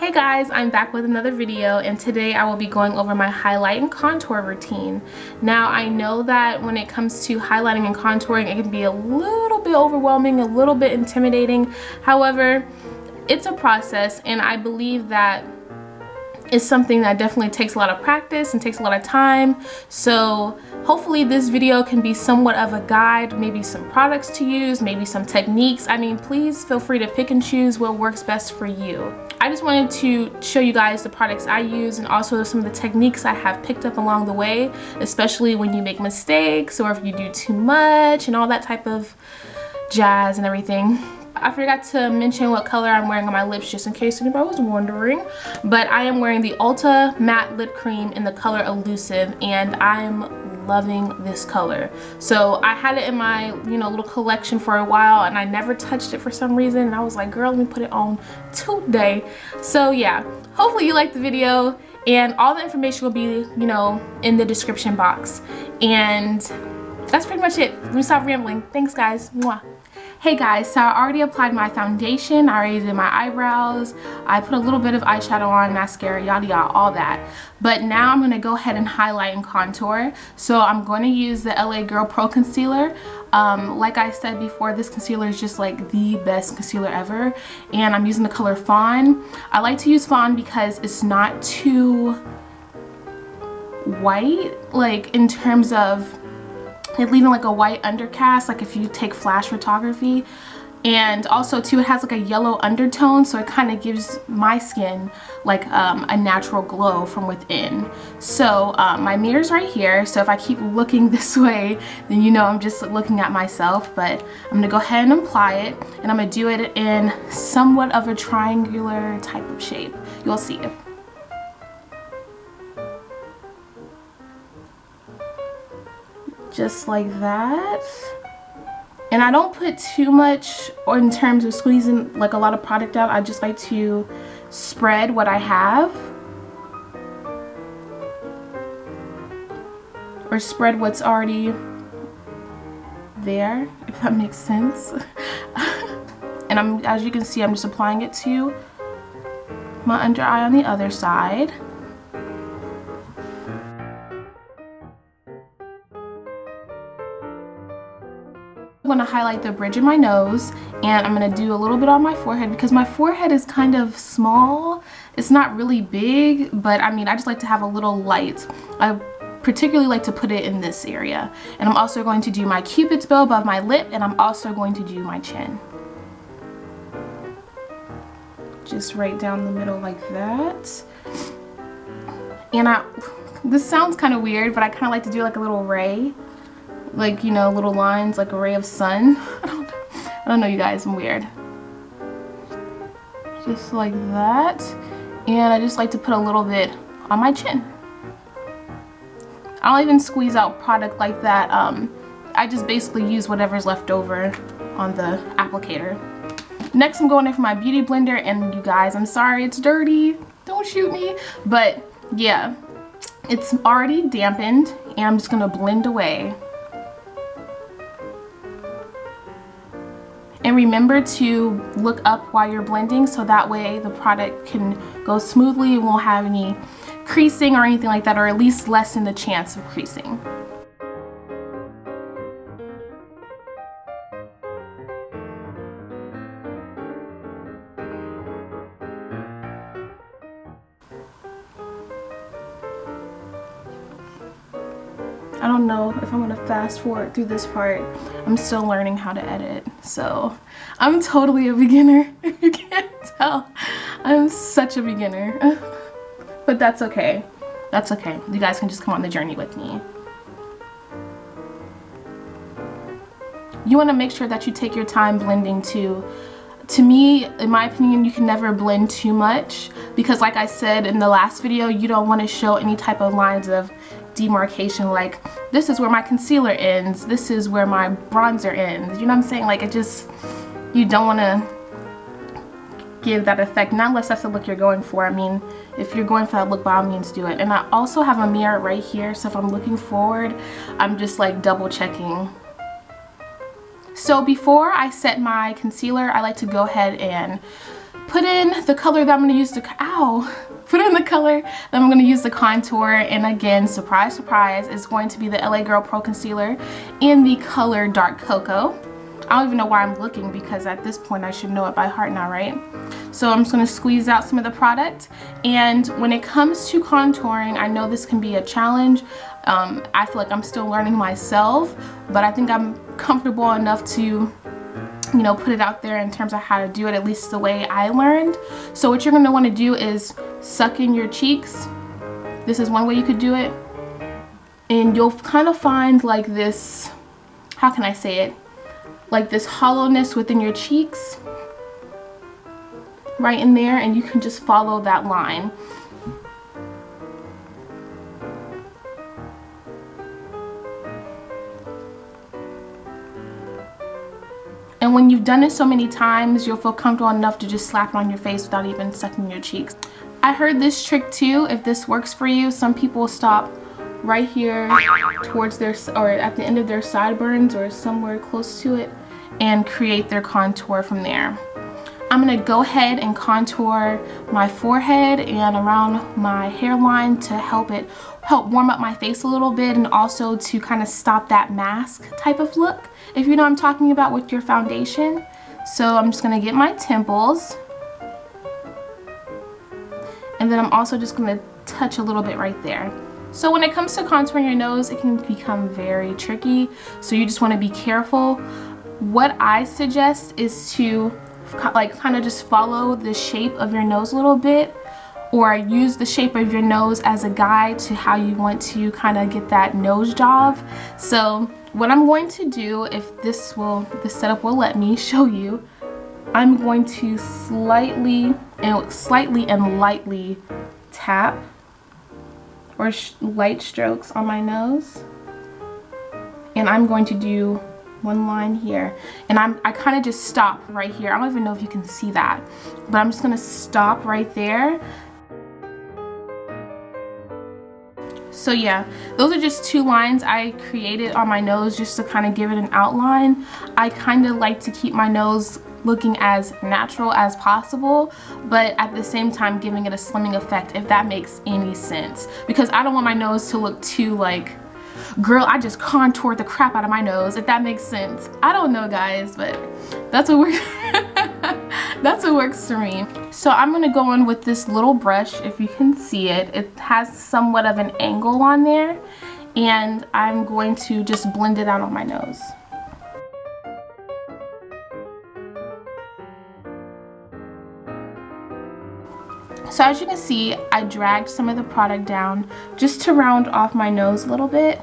Hey guys, I'm back with another video, and today I will be going over my highlight and contour routine. Now I know that when it comes to highlighting and contouring, it can be a little bit overwhelming, a little bit intimidating. However, it's a process, and I believe that it's something that definitely takes a lot of practice and takes a lot of time. So hopefully this video can be somewhat of a guide, maybe some products to use, maybe some techniques. I mean, please feel free to pick and choose what works best for you. I just wanted to show you guys the products I use and also some of the techniques I have picked up along the way, especially when you make mistakes or if you do too much and all that type of jazz and everything. I forgot to mention what color I'm wearing on my lips, just in case anybody was wondering, but I am wearing the Ulta matte lip cream in the color Allusive, and I'm loving this color. So I had it in my little collection for a while, and I never touched it for some reason, and I was like, girl, let me put it on today. So yeah, hopefully you liked the video, and all the information will be in the description box. And that's pretty much it. Let me stop rambling. Thanks guys. Mwah. Hey guys, so I already applied my foundation, I already did my eyebrows, I put a little bit of eyeshadow on, mascara, yada yada, all that. But now I'm going to go ahead and highlight and contour. So I'm going to use the LA Girl Pro Concealer. Like I said before, this concealer is just like the best concealer ever. And I'm using the color Fawn. I like to use Fawn because it's not too white, like in terms of it leaving like a white undercast, like if you take flash photography. And also too, it has like a yellow undertone, so it kind of gives my skin like a natural glow from within. So my mirror's right here, so if I keep looking this way, then I'm just looking at myself. But I'm gonna go ahead and apply it, and I'm gonna do it in somewhat of a triangular type of shape. You'll see it. Just like that. And I don't put too much in terms of squeezing like a lot of product out. I just like to spread what I have, or spread what's already there, if that makes sense. And as you can see, I'm just applying it to my under eye on the other side. I'm going to highlight the bridge of my nose, and I'm going to do a little bit on my forehead because my forehead is kind of small. It's not really big, but I mean, I just like to have a little light. I particularly like to put it in this area. And I'm also going to do my Cupid's bow above my lip, and I'm also going to do my chin. Just right down the middle like that. And this sounds kind of weird, but I kind of like to do like a little ray. Like, little lines, like a ray of sun. I don't know, you guys, I'm weird. Just like that. And I just like to put a little bit on my chin. I don't even squeeze out product like that. I just basically use whatever's left over on the applicator. Next, I'm going in for my beauty blender, and you guys, I'm sorry, it's dirty. Don't shoot me. But yeah, it's already dampened, and I'm just gonna blend away. And remember to look up while you're blending, so that way the product can go smoothly and won't have any creasing or anything like that, or at least lessen the chance of creasing. I don't know if I'm gonna fast forward through this part. I'm still learning how to edit, so I'm totally a beginner. If you can't tell, I'm such a beginner. But that's okay. That's okay. You guys can just come on the journey with me. You want to make sure that you take your time blending too. To me, in my opinion, you can never blend too much, because like I said in the last video, you don't want to show any type of lines of demarcation, like this is where my concealer ends, this is where my bronzer ends. You know what I'm saying? Like, you don't want to give that effect, not unless that's the look you're going for. I mean, if you're going for that look, by all means do it. And I also have a mirror right here, so if I'm looking forward, I'm just like double checking. So before I set my concealer, I like to go ahead and put in the color that I'm going to use to, put in the color that I'm going to use to contour. And again, surprise, surprise, it's going to be the LA Girl Pro Concealer in the color Dark Cocoa. I don't even know why I'm looking, because at this point I should know it by heart now, right? So I'm just going to squeeze out some of the product. And when it comes to contouring, I know this can be a challenge. I feel like I'm still learning myself, but I think I'm comfortable enough to, you know, put it out there in terms of how to do it, at least the way I learned. So what you're going to want to do is suck in your cheeks. This is one way you could do it. And you'll kind of find like this, how can I say it? Like this hollowness within your cheeks, right in there, and you can just follow that line. And when you've done it so many times, you'll feel comfortable enough to just slap it on your face without even sucking your cheeks. I heard this trick too, if this works for you. Some people stop right here towards their, or at the end of their sideburns or somewhere close to it, and create their contour from there. I'm gonna go ahead and contour my forehead and around my hairline to help warm up my face a little bit, and also to kind of stop that mask type of look, if you know what I'm talking about, with your foundation. So I'm just gonna get my temples, and then I'm also just gonna touch a little bit right there. So when it comes to contouring your nose, it can become very tricky, so you just want to be careful. What I suggest is to like kind of just follow the shape of your nose a little bit, or use the shape of your nose as a guide to how you want to kind of get that nose job. So what I'm going to do, if this setup will let me show you, I'm going to slightly and lightly tap, or light strokes on my nose, and I'm going to do one line here, and I kind of just stop right here. I don't even know if you can see that, but I'm just gonna stop right there. So yeah, those are just 2 lines I created on my nose just to kind of give it an outline. I kind of like to keep my nose looking as natural as possible, but at the same time giving it a slimming effect, if that makes any sense, because I don't want my nose to look too like, girl, I just contoured the crap out of my nose, if that makes sense. I don't know, guys, but that's what works. That's what works for me. So I'm gonna go in with this little brush, if you can see it. It has somewhat of an angle on there, and I'm going to just blend it out on my nose. So as you can see, I dragged some of the product down just to round off my nose a little bit.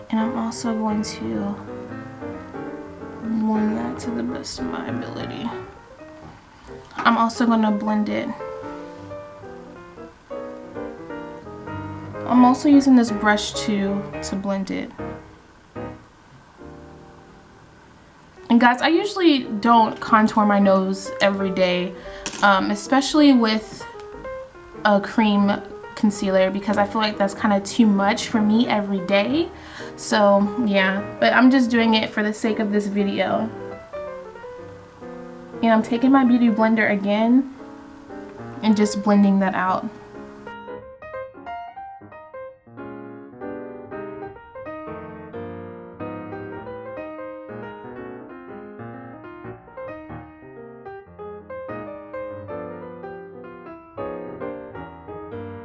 And I'm also going to blend that to the best of my ability. I'm also going to blend it. I'm also using this brush to blend it. And guys, I usually don't contour my nose every day, especially with a cream concealer, because I feel like that's kind of too much for me every day. So yeah, but I'm just doing it for the sake of this video. And I'm taking my beauty blender again and just blending that out.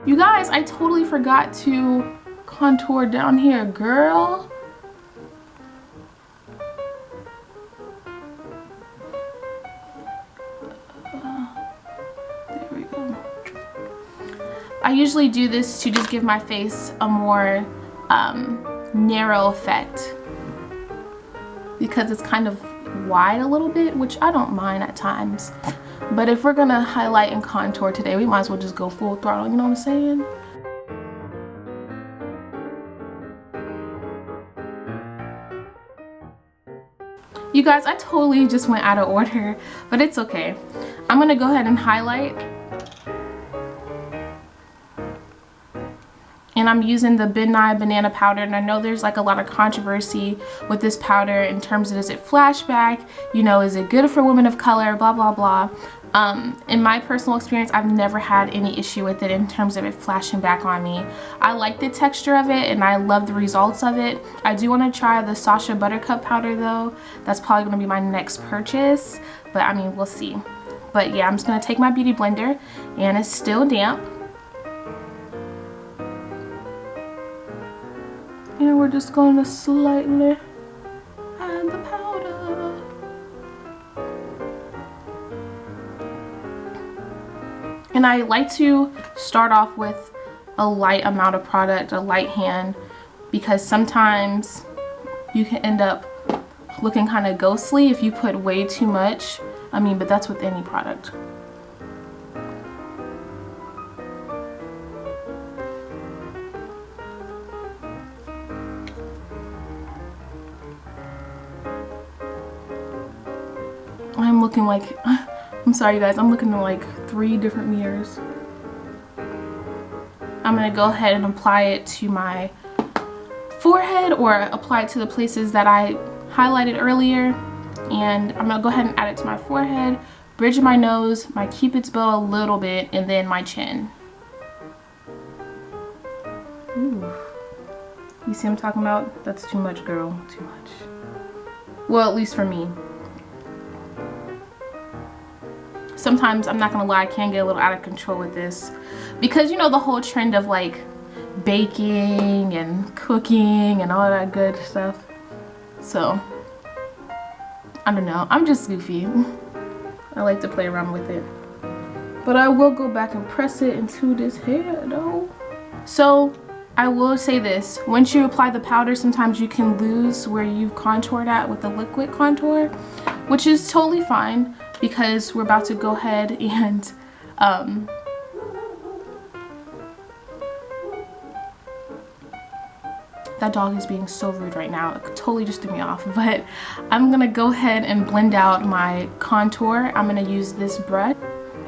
You guys, I totally forgot to contour down here, girl. There we go. I usually do this to just give my face a more narrow effect, because it's kind of wide a little bit, which I don't mind at times. But if we're gonna highlight and contour today, we might as well just go full throttle, you know what I'm saying? You guys, I totally just went out of order, but it's okay. I'm gonna go ahead and highlight. and I'm using the Benai banana powder, and I know there's like a lot of controversy with this powder in terms of, is it flashback, you know, is it good for women of color, blah blah blah. In my personal experience, I've never had any issue with it in terms of it flashing back on me. I like the texture of it and I love the results of it. I do want to try the Sasha Buttercup powder though. That's probably going to be my next purchase, but I mean, we'll see. But yeah, I'm just going to take my beauty blender, and it's still damp. And we're just going to slightly add the powder. And I like to start off with a light amount of product, a light hand, because sometimes you can end up looking kind of ghostly if you put way too much. I mean, but that's with any product. I'm looking like, I'm sorry you guys, I'm looking in like 3 different mirrors. I'm gonna go ahead and apply it to my forehead, or apply it to the places that I highlighted earlier. And I'm gonna go ahead and add it to my forehead, bridge of my nose, my cupid's bow a little bit, and then my chin. Ooh. You see what I'm talking about? That's too much, girl, too much. Well, at least for me. Sometimes, I'm not gonna lie, I can get a little out of control with this, because you know the whole trend of like baking and cooking and all that good stuff. So I don't know, I'm just goofy. I like to play around with it, but I will go back and press it into this hair though. So I will say this, once you apply the powder, sometimes you can lose where you've contoured at with the liquid contour, which is totally fine, because we're about to go ahead and that dog is being so rude right now. It totally just threw me off, but I'm gonna go ahead and blend out my contour. I'm gonna use this brush,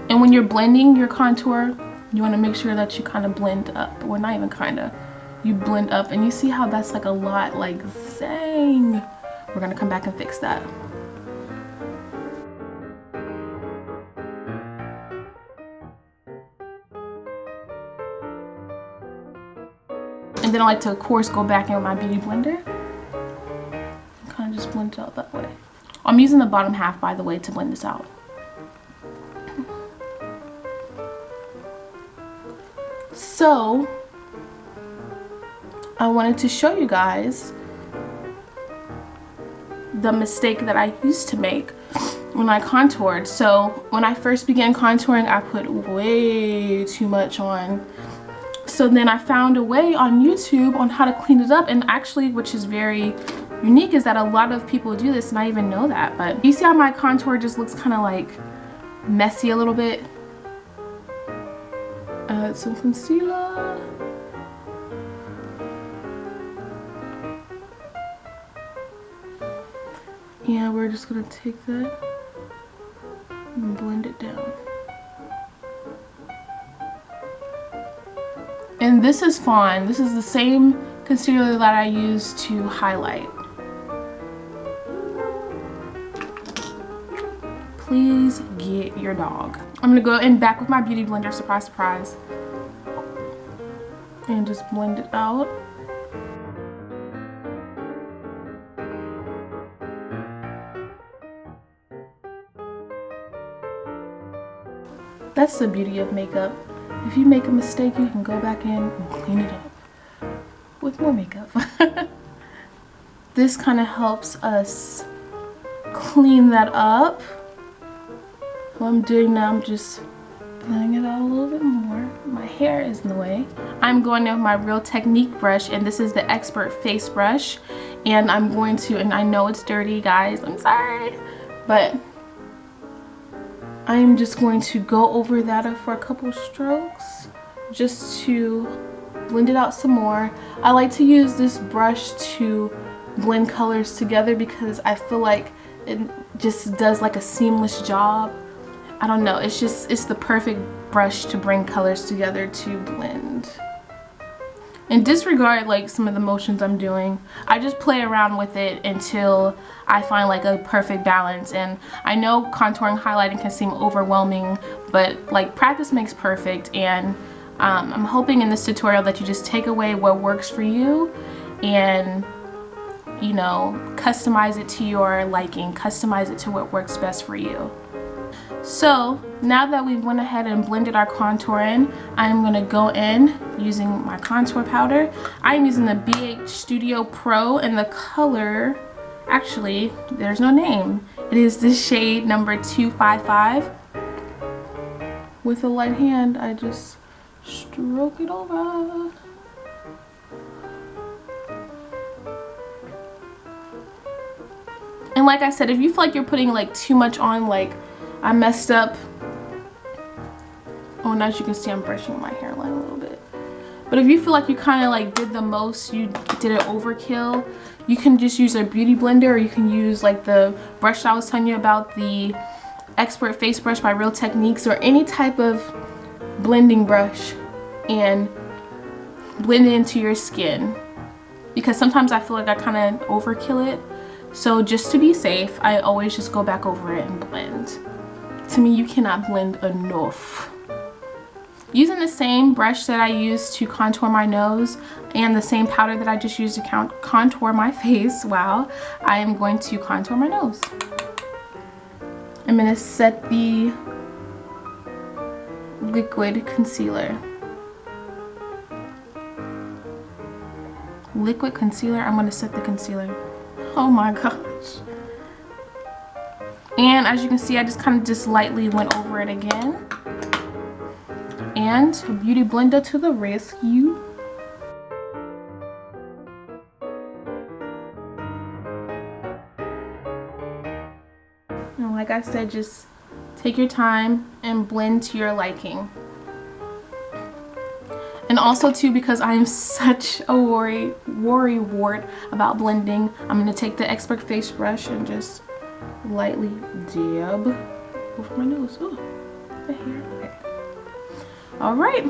and when you're blending your contour, you want to make sure that you kind of blend up, or not even kind of, you blend up, and you see how that's like a lot, like dang. We're gonna come back and fix that. And then I like to, of course, go back in with my beauty blender and kind of just blend it out that way. I'm using the bottom half, by the way, to blend this out. So I wanted to show you guys the mistake that I used to make when I contoured. So when I first began contouring, I put way too much on. So then I found a way on YouTube on how to clean it up, and actually, which is very unique, is that a lot of people do this and I even know that. But you see how my contour just looks kind of like messy a little bit? Add some concealer. Yeah, we're just gonna take that and blend it down. And this is Fawn. This is the same concealer that I use to highlight. Please get your dog. I'm gonna go in back with my beauty blender, surprise, surprise, and just blend it out. That's the beauty of makeup. If you make a mistake, you can go back in and clean it up with more makeup. This kind of helps us clean that up. What I'm doing now, I'm just blending it out a little bit more. My hair is in the way. I'm going in with my Real Technique brush, and this is the Expert Face Brush. And I'm going to, and I know it's dirty, guys, I'm sorry, but I'm just going to go over that for a couple strokes just to blend it out some more. I like to use this brush to blend colors together because I feel like it just does like a seamless job. I don't know, it's just, it's the perfect brush to bring colors together to blend. And disregard like some of the motions I'm doing. I just play around with it until I find like a perfect balance. And I know contouring, highlighting can seem overwhelming, but like practice makes perfect. And I'm hoping in this tutorial that you just take away what works for you and, you know, customize it to your liking, customize it to what works best for you. So now that we've went ahead and blended our contour in, I'm going to go in using my contour powder. I'm using the BH Studio Pro, and the color, actually, there's no name. It is this shade number 255. With a light hand, I just stroke it over. And like I said, if you feel like you're putting like too much on, like I messed up. Oh, and as you can see, I'm brushing my hairline a little bit. But if you feel like you kind of like did the most, you did it overkill, you can just use a beauty blender, or you can use like the brush I was telling you about, the Expert Face Brush by Real Techniques, or any type of blending brush, and blend it into your skin. Because sometimes I feel like I kind of overkill it. So just to be safe, I always just go back over it and blend. To me, you cannot blend enough. Using the same brush that I used to contour my nose and the same powder that I just used to contour my face, wow, I am going to contour my nose. I'm going to set the liquid concealer. Liquid concealer, I'm going to set the concealer. Oh my gosh. And as you can see, I just kind of just lightly went over it again. And a beauty blender to the rescue. And like I said, just take your time and blend to your liking. And also too, because I am such a worrywart about blending, I'm going to take the Expert Face Brush and just lightly dab over my nose. Oh, the hair. Okay. Alright,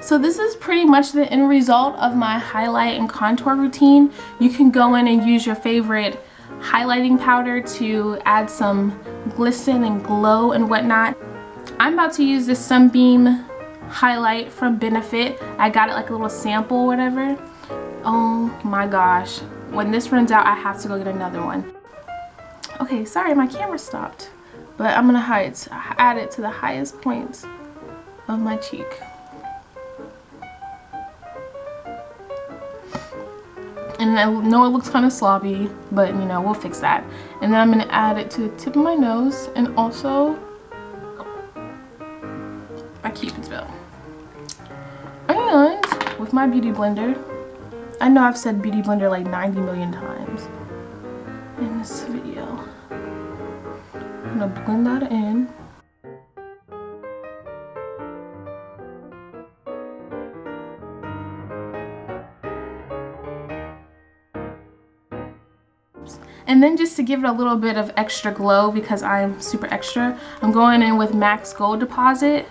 so this is pretty much the end result of my highlight and contour routine. You can go in and use your favorite highlighting powder to add some glisten and glow and whatnot. I'm about to use this Sunbeam highlight from Benefit. I got it like a little sample or whatever. Oh my gosh, when this runs out, I have to go get another one. Okay, sorry, my camera stopped, but I'm gonna add it to the highest points of my cheek. And I know it looks kind of sloppy, but you know, we'll fix that. And then I'm gonna add it to the tip of my nose and also my Cupid's bow. And with my beauty blender, I know I've said beauty blender like 90 million times in this video. I'm gonna blend that in. And then just to give it a little bit of extra glow, because I'm super extra, I'm going in with MAC's Gold Deposit.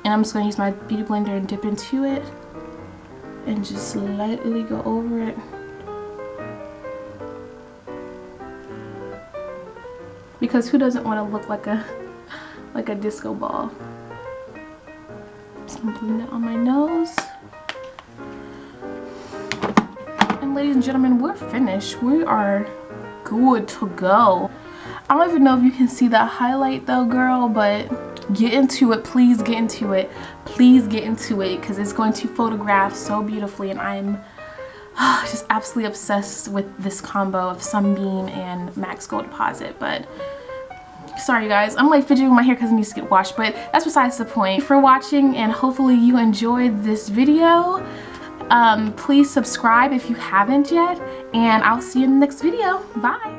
And I'm just going to use my beauty blender and dip into it. And just lightly go over it. Because who doesn't want to look like a disco ball? Just going to blend it on my nose. And ladies and gentlemen, we're finished. We are good to go. I don't even know if you can see that highlight though, girl, but get into it. Please get into it. Please get into it, because it's going to photograph so beautifully, and I'm just absolutely obsessed with this combo of Sunbeam and MAC's Gold Deposit. But sorry guys, I'm like fidgeting with my hair because it needs to get washed, but that's besides the point. Thank you for watching, and hopefully you enjoyed this video. Please subscribe if you haven't yet, and I'll see you in the next video. Bye.